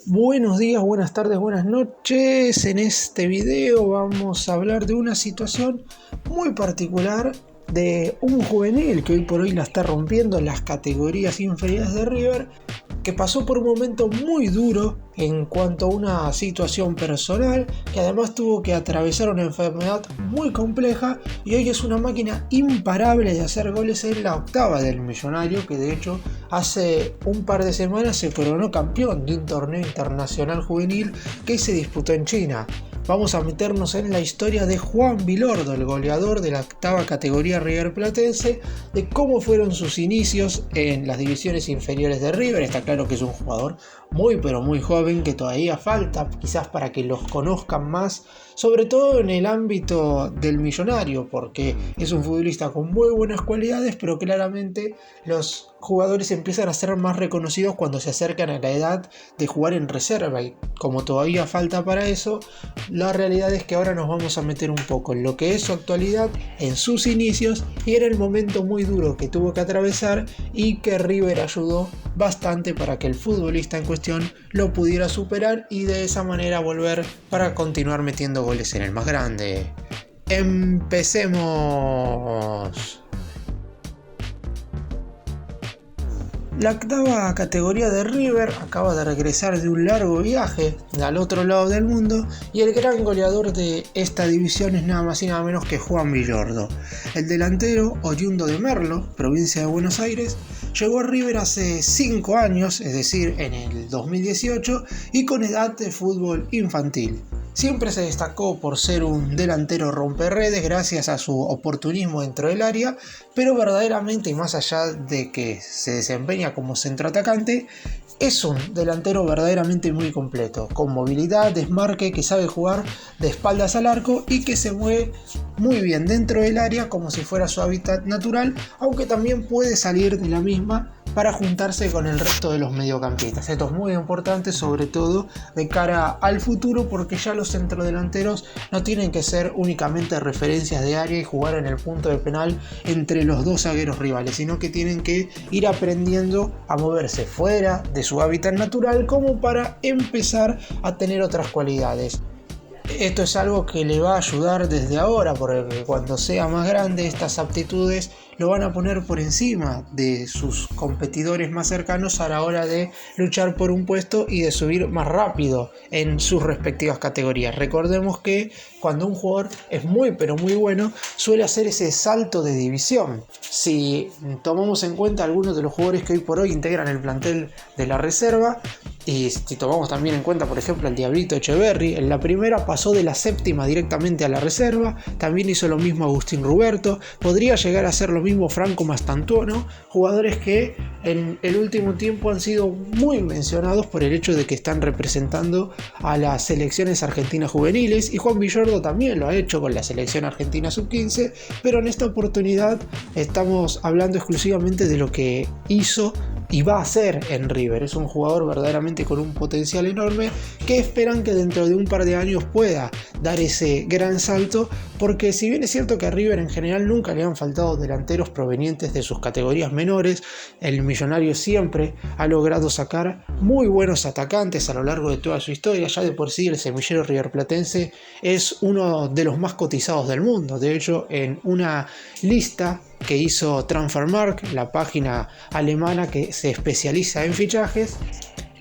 Buenos días, buenas tardes, buenas noches. En este video vamos a hablar de una situación muy particular de un juvenil que hoy por hoy la está rompiendo en las categorías inferiores de River, que pasó por un momento muy duro en cuanto a una situación personal, que además tuvo que atravesar una enfermedad muy compleja y hoy es una máquina imparable de hacer goles en la octava del Millonario, que de hecho hace un par de semanas se coronó campeón de un torneo internacional juvenil que se disputó en China. Vamos a meternos en la historia de Juan Vilordo, el goleador de la octava categoría riverplatense, de cómo fueron sus inicios en las divisiones inferiores de River. Está claro que es un jugador muy pero muy joven, que todavía falta quizás para que los conozcan más, sobre todo en el ámbito del Millonario, porque es un futbolista con muy buenas cualidades, pero claramente los jugadores empiezan a ser más reconocidos cuando se acercan a la edad de jugar en reserva, y como todavía falta para eso, la realidad es que ahora nos vamos a meter un poco en lo que es su actualidad, en sus inicios y en el momento muy duro que tuvo que atravesar y que River ayudó bastante para que el futbolista en cuestión lo pudiera superar y de esa manera volver para continuar metiendo goles en el más grande. ¡Empecemos! La octava categoría de River acaba de regresar de un largo viaje al otro lado del mundo y el gran goleador de esta división es nada más y nada menos que Juan Vilordo. El delantero, oriundo de Merlo, provincia de Buenos Aires, llegó a River hace 5 años, es decir, en el 2018, y con edad de fútbol infantil. Siempre se destacó por ser un delantero romperredes gracias a su oportunismo dentro del área, pero verdaderamente, y más allá de que se desempeña como centroatacante, es un delantero verdaderamente muy completo, con movilidad, desmarque, que sabe jugar de espaldas al arco y que se mueve muy bien dentro del área como si fuera su hábitat natural, aunque también puede salir de la misma para juntarse con el resto de los mediocampistas. Esto es muy importante, sobre todo de cara al futuro, porque ya los centrodelanteros no tienen que ser únicamente referencias de área y jugar en el punto de penal entre los dos zagueros rivales, sino que tienen que ir aprendiendo a moverse fuera de su hábitat natural como para empezar a tener otras cualidades. Esto es algo que le va a ayudar desde ahora, porque cuando sea más grande estas aptitudes lo van a poner por encima de sus competidores más cercanos a la hora de luchar por un puesto y de subir más rápido en sus respectivas categorías. Recordemos que cuando un jugador es muy pero muy bueno, suele hacer ese salto de división. Si tomamos en cuenta algunos de los jugadores que hoy por hoy integran el plantel de la reserva, y si tomamos también en cuenta, por ejemplo, el Diablito Echeverri, en la primera pasó de la séptima directamente a la reserva. También hizo lo mismo Agustín Ruberto. Podría llegar a ser lo mismo Franco Mastantuono, jugadores que en el último tiempo han sido muy mencionados por el hecho de que están representando a las selecciones argentinas juveniles, y Juan Vilordo también lo ha hecho con la selección argentina sub-15, pero en esta oportunidad estamos hablando exclusivamente de lo que hizo y va a ser en River. Es un jugador verdaderamente con un potencial enorme, que esperan que dentro de un par de años pueda dar ese gran salto, porque si bien es cierto que a River en general nunca le han faltado delanteros provenientes de sus categorías menores, el Millonario siempre ha logrado sacar muy buenos atacantes a lo largo de toda su historia. Ya de por sí el semillero riverplatense es uno de los más cotizados del mundo. De hecho, en una lista que hizo Transfermarkt, la página alemana que se especializa en fichajes,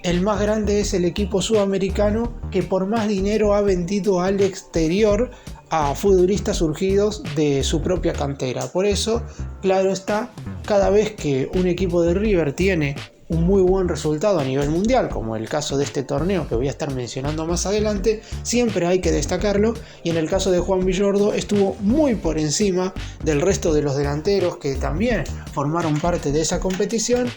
el más grande es el equipo sudamericano que por más dinero ha vendido al exterior a futbolistas surgidos de su propia cantera. Por eso, claro está, cada vez que un equipo de River tiene un muy buen resultado a nivel mundial, como el caso de este torneo que voy a estar mencionando más adelante, siempre hay que destacarlo, y en el caso de Juan Vilordo estuvo muy por encima del resto de los delanteros que también formaron parte de esa competición,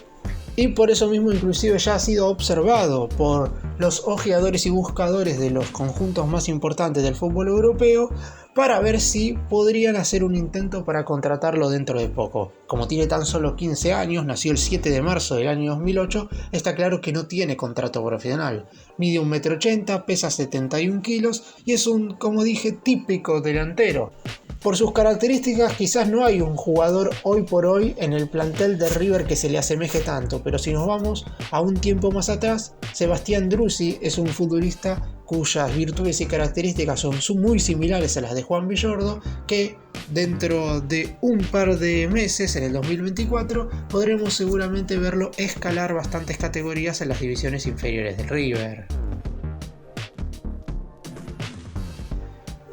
y por eso mismo inclusive ya ha sido observado por los ojeadores y buscadores de los conjuntos más importantes del fútbol europeo, para ver si podrían hacer un intento para contratarlo dentro de poco. Como tiene tan solo 15 años, nació el 7 de marzo del año 2008, está claro que no tiene contrato profesional. Mide 1,80 m, pesa 71 kilos y es un, como dije, típico delantero. Por sus características quizás no hay un jugador hoy por hoy en el plantel de River que se le asemeje tanto, pero si nos vamos a un tiempo más atrás, Sebastián Driussi es un futbolista cuyas virtudes y características son muy similares a las de Juan Villordo, que dentro de un par de meses, en el 2024, podremos seguramente verlo escalar bastantes categorías en las divisiones inferiores del River.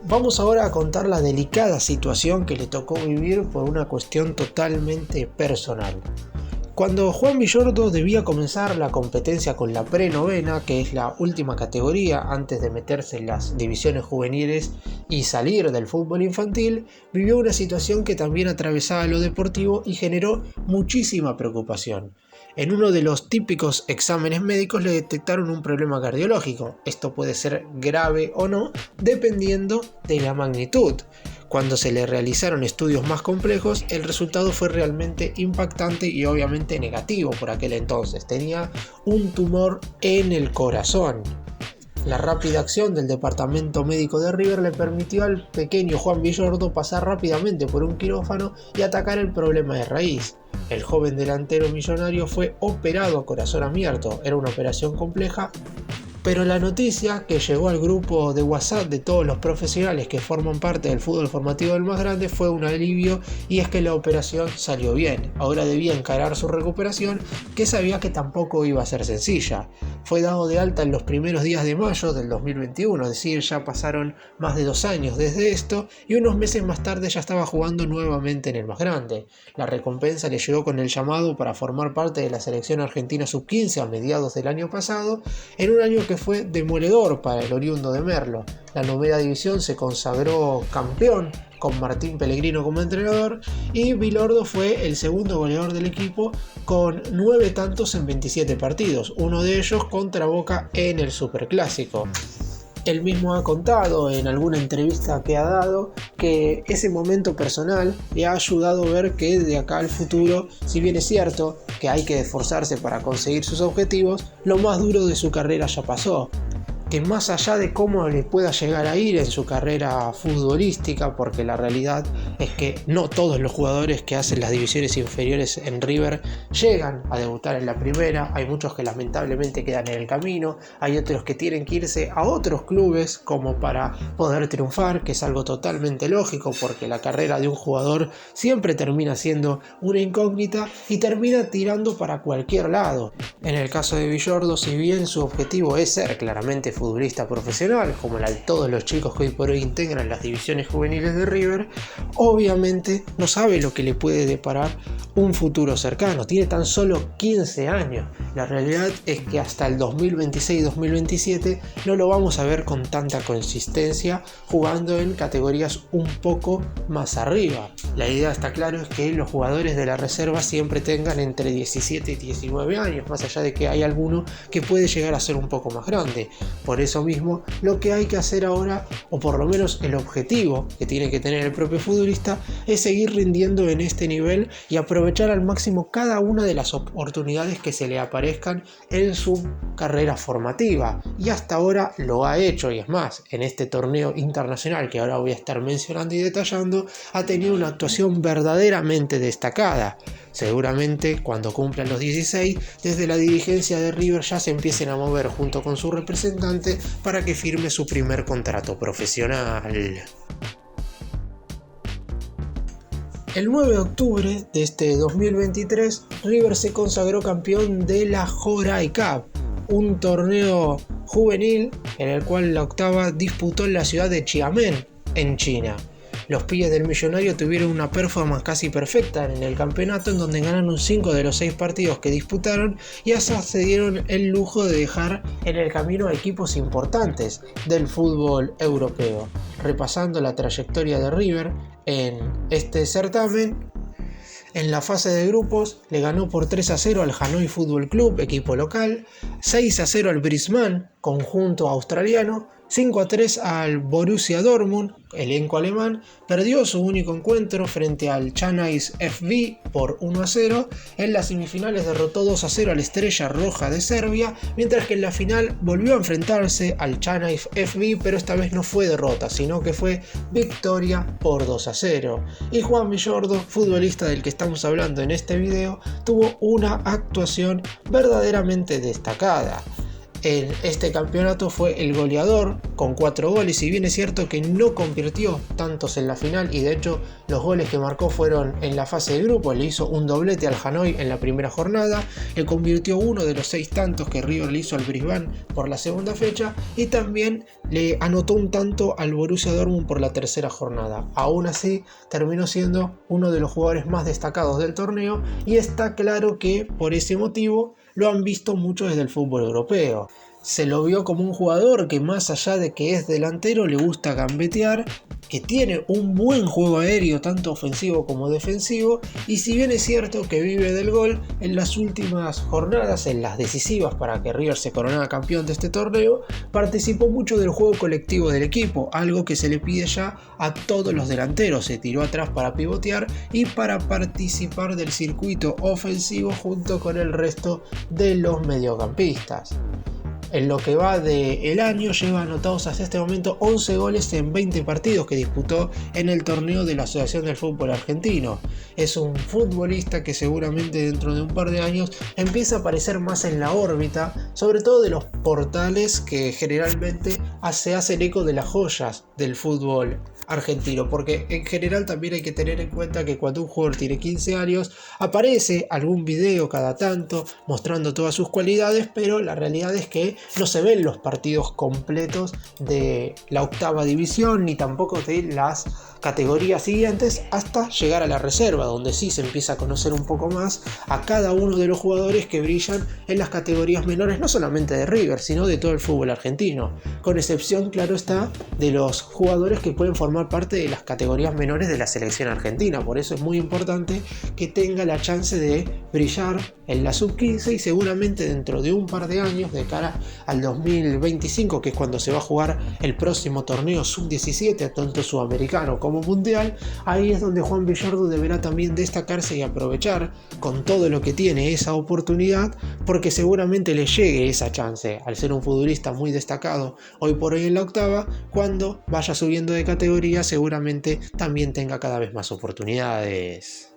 Vamos ahora a contar la delicada situación que le tocó vivir por una cuestión totalmente personal. Cuando Juan Villordo debía comenzar la competencia con la prenovena, que es la última categoría antes de meterse en las divisiones juveniles y salir del fútbol infantil, vivió una situación que también atravesaba lo deportivo y generó muchísima preocupación. En uno de los típicos exámenes médicos le detectaron un problema cardiológico. Esto puede ser grave o no, dependiendo de la magnitud. Cuando se le realizaron estudios más complejos, el resultado fue realmente impactante y obviamente negativo por aquel entonces. Tenía un tumor en el corazón. La rápida acción del departamento médico de River le permitió al pequeño Juan Villordo pasar rápidamente por un quirófano y atacar el problema de raíz. El joven delantero millonario fue operado a corazón abierto. Era una operación compleja, pero la noticia que llegó al grupo de WhatsApp de todos los profesionales que forman parte del fútbol formativo del más grande fue un alivio, y es que la operación salió bien. Ahora debía encarar su recuperación, que sabía que tampoco iba a ser sencilla. Fue dado de alta en los primeros días de mayo del 2021, es decir, ya pasaron más de 2 años desde esto, y unos meses más tarde ya estaba jugando nuevamente en el más grande. La recompensa le llegó con el llamado para formar parte de la selección argentina sub-15 a mediados del año pasado, en un año que fue demoledor para el oriundo de Merlo. La novena división se consagró campeón con Martín Pellegrino como entrenador, y Villordo fue el segundo goleador del equipo con 9 tantos en 27 partidos, uno de ellos contra Boca en el Superclásico. Él mismo ha contado en alguna entrevista que ha dado que ese momento personal le ha ayudado a ver que de acá al futuro, si bien es cierto que hay que esforzarse para conseguir sus objetivos, lo más duro de su carrera ya pasó. Que más allá de cómo le pueda llegar a ir en su carrera futbolística, porque la realidad es que no todos los jugadores que hacen las divisiones inferiores en River llegan a debutar en la primera, hay muchos que lamentablemente quedan en el camino, hay otros que tienen que irse a otros clubes como para poder triunfar, que es algo totalmente lógico, porque la carrera de un jugador siempre termina siendo una incógnita y termina tirando para cualquier lado. En el caso de Villordo, si bien su objetivo es ser claramente futbolista profesional, como la de todos los chicos que hoy por hoy integran las divisiones juveniles de River, obviamente no sabe lo que le puede deparar un futuro cercano. Tiene tan solo 15 años. La realidad es que hasta el 2026-2027 no lo vamos a ver con tanta consistencia jugando en categorías un poco más arriba. La idea, está claro, es que los jugadores de la reserva siempre tengan entre 17 y 19 años, más allá de que hay alguno que puede llegar a ser un poco más grande. Por eso mismo, lo que hay que hacer ahora, o por lo menos el objetivo que tiene que tener el propio futbolista, es seguir rindiendo en este nivel y aprovechar al máximo cada una de las oportunidades que se le aparezcan en su carrera formativa. Y hasta ahora lo ha hecho, y es más, en este torneo internacional que ahora voy a estar mencionando y detallando, ha tenido una actuación verdaderamente destacada. Seguramente cuando cumplan los 16, desde la dirigencia de River ya se empiecen a mover junto con su representante para que firme su primer contrato profesional. El 9 de octubre de este 2023, River se consagró campeón de la Jorai Cup, un torneo juvenil en el cual la octava disputó en la ciudad de Xiamen, en China. Los pibes del millonario tuvieron una performance casi perfecta en el campeonato, en donde ganaron 5 de los 6 partidos que disputaron, y hasta se dieron el lujo de dejar en el camino a equipos importantes del fútbol europeo. Repasando la trayectoria de River en este certamen, en la fase de grupos le ganó por 3-0 al Hanoi Football Club, equipo local, 6-0 al Brisbane, conjunto australiano, 5-3 al Borussia Dortmund, elenco alemán, perdió su único encuentro frente al Channys FV por 1-0, en las semifinales derrotó 2-0 a la Estrella Roja de Serbia, mientras que en la final volvió a enfrentarse al Channys FV, pero esta vez no fue derrota, sino que fue victoria por 2-0. Y Juan Villordo, futbolista del que estamos hablando en este video, tuvo una actuación verdaderamente destacada. En este campeonato fue el goleador con 4 goles, si bien es cierto que no convirtió tantos en la final y de hecho los goles que marcó fueron en la fase de grupo. Le hizo un doblete al Hanoi en la primera jornada, le convirtió uno de los 6 tantos que River le hizo al Brisbane por la segunda fecha y también le anotó un tanto al Borussia Dortmund por la tercera jornada. Aún así terminó siendo uno de los jugadores más destacados del torneo y está claro que por ese motivo lo han visto mucho desde el fútbol europeo. Se lo vio como un jugador que, más allá de que es delantero, le gusta gambetear, que tiene un buen juego aéreo tanto ofensivo como defensivo, y si bien es cierto que vive del gol, en las últimas jornadas, en las decisivas para que River se coronara campeón de este torneo, participó mucho del juego colectivo del equipo, algo que se le pide ya a todos los delanteros. Se tiró atrás para pivotear y para participar del circuito ofensivo junto con el resto de los mediocampistas. En lo que va del año lleva anotados hasta este momento 11 goles en 20 partidos que disputó en el torneo de la Asociación del Fútbol Argentino. Es un futbolista que seguramente dentro de un par de años empieza a aparecer más en la órbita, sobre todo de los portales que generalmente se hacen eco de las joyas del fútbol argentino, porque en general también hay que tener en cuenta que cuando un jugador tiene 15 años aparece algún video cada tanto mostrando todas sus cualidades, pero la realidad es que no se ven los partidos completos de la octava división ni tampoco de las categorías siguientes hasta llegar a la reserva, donde sí se empieza a conocer un poco más a cada uno de los jugadores que brillan en las categorías menores, no solamente de River, sino de todo el fútbol argentino, con excepción, claro está, de los jugadores que pueden formar parte de las categorías menores de la selección argentina. Por eso es muy importante que tenga la chance de brillar en la sub-15 y seguramente dentro de un par de años, de cara al 2025, que es cuando se va a jugar el próximo torneo sub-17, tanto sudamericano como mundial, ahí es donde Juan Villordo deberá también destacarse y aprovechar con todo lo que tiene esa oportunidad, porque seguramente le llegue esa chance al ser un futbolista muy destacado hoy por hoy en la octava. Cuando vaya subiendo de categoría seguramente también tenga cada vez más oportunidades.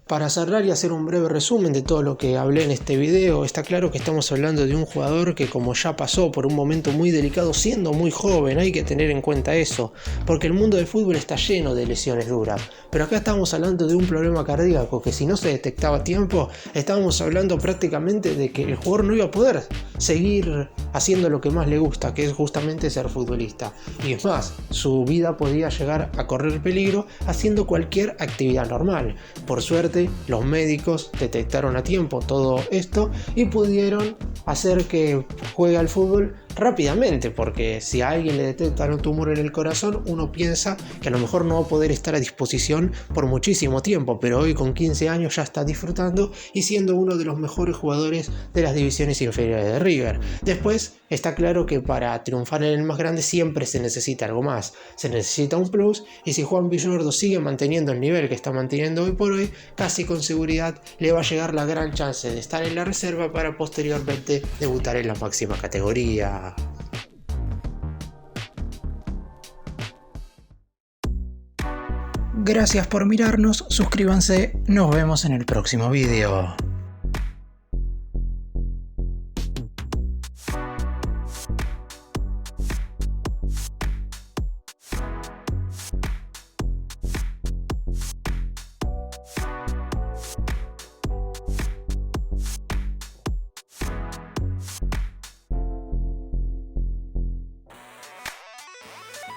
Para cerrar y hacer un breve resumen de todo lo que hablé en este video, está claro que estamos hablando de un jugador que, como ya pasó por un momento muy delicado siendo muy joven, hay que tener en cuenta eso, porque el mundo del fútbol está lleno de lesiones duras, pero acá estamos hablando de un problema cardíaco que, si no se detectaba a tiempo, estábamos hablando prácticamente de que el jugador no iba a poder seguir haciendo lo que más le gusta, que es justamente ser futbolista, y es más, su vida podía llegar a correr peligro haciendo cualquier actividad normal. Por suerte, los médicos detectaron a tiempo todo esto y pudieron hacer que juegue al fútbol rápidamente, porque si a alguien le detectan un tumor en el corazón, uno piensa que a lo mejor no va a poder estar a disposición por muchísimo tiempo, pero hoy con 15 años ya está disfrutando y siendo uno de los mejores jugadores de las divisiones inferiores de River. Después está claro que para triunfar en el más grande siempre se necesita algo más, se necesita un plus, y si Juan Villordo sigue manteniendo el nivel que está manteniendo hoy por hoy, casi con seguridad le va a llegar la gran chance de estar en la reserva para posteriormente debutar en la máxima categoría. Gracias por mirarnos, suscríbanse, nos vemos en el próximo video.